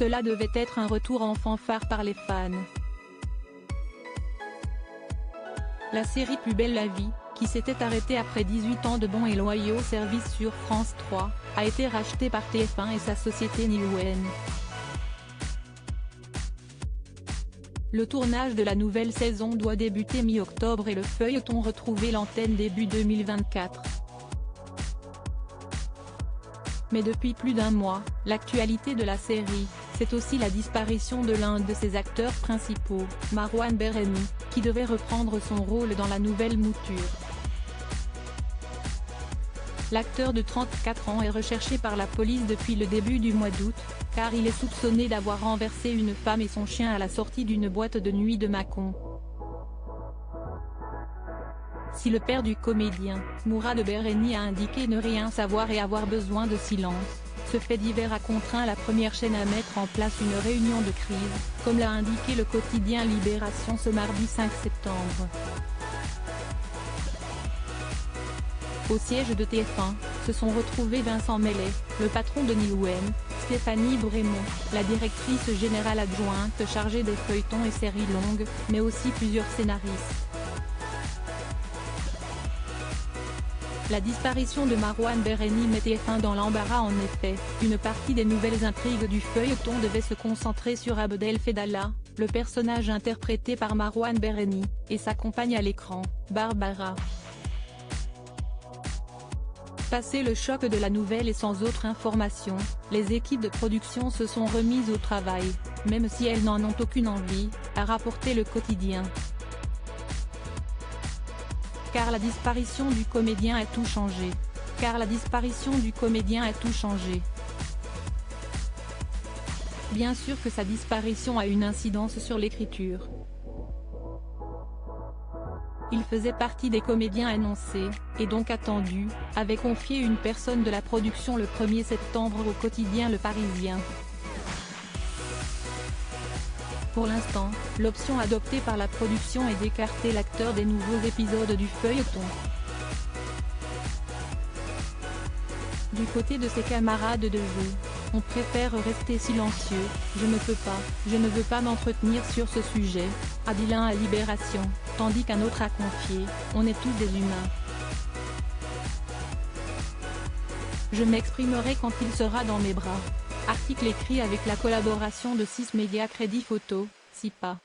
Cela devait être un retour en fanfare par les fans. La série Plus belle la vie, qui s'était arrêtée après 18 ans de bons et loyaux services sur France 3, a été rachetée par TF1 et sa société Newen. Le tournage de la nouvelle saison doit débuter mi-octobre et le feuilleton retrouver l'antenne début 2024. Mais depuis plus d'un mois, l'actualité de la série, c'est aussi la disparition de l'un de ses acteurs principaux, Marouane Berreni, qui devait reprendre son rôle dans la nouvelle mouture. L'acteur de 34 ans est recherché par la police depuis le début du mois d'août, car il est soupçonné d'avoir renversé une femme et son chien à la sortie d'une boîte de nuit de Mâcon. Si le père du comédien, Mourad Berreni, a indiqué ne rien savoir et avoir besoin de silence, ce fait divers a contraint la première chaîne à mettre en place une réunion de crise, comme l'a indiqué le quotidien Libération ce mardi 5 septembre. Au siège de TF1, se sont retrouvés Vincent Mellet, le patron de Newen, Stéphanie Brémond, la directrice générale adjointe chargée des feuilletons et séries longues, mais aussi plusieurs scénaristes. La disparition de Marouane Berreni met TF1 dans l'embarras. En effet, une partie des nouvelles intrigues du feuilleton devait se concentrer sur Abdel Fedallah, le personnage interprété par Marouane Berreni, et sa compagne à l'écran, Barbara. Passé le choc de la nouvelle et sans autre information, les équipes de production se sont remises au travail, même si elles n'en ont aucune envie, a rapporté le quotidien. Car la disparition du comédien a tout changé. Bien sûr que sa disparition a une incidence sur l'écriture. Il faisait partie des comédiens annoncés, et donc attendus, avait confié une personne de la production le 1er septembre au quotidien Le Parisien. Pour l'instant, l'option adoptée par la production est d'écarter l'acteur des nouveaux épisodes du feuilleton. Du côté de ses camarades de jeu, on préfère rester silencieux, je ne veux pas m'entretenir sur ce sujet, a dit l'un à Libération, tandis qu'un autre a confié, on est tous des humains. Je m'exprimerai quand il sera dans mes bras. Article écrit avec la collaboration de 6 médias Crédit Photo, SIPA.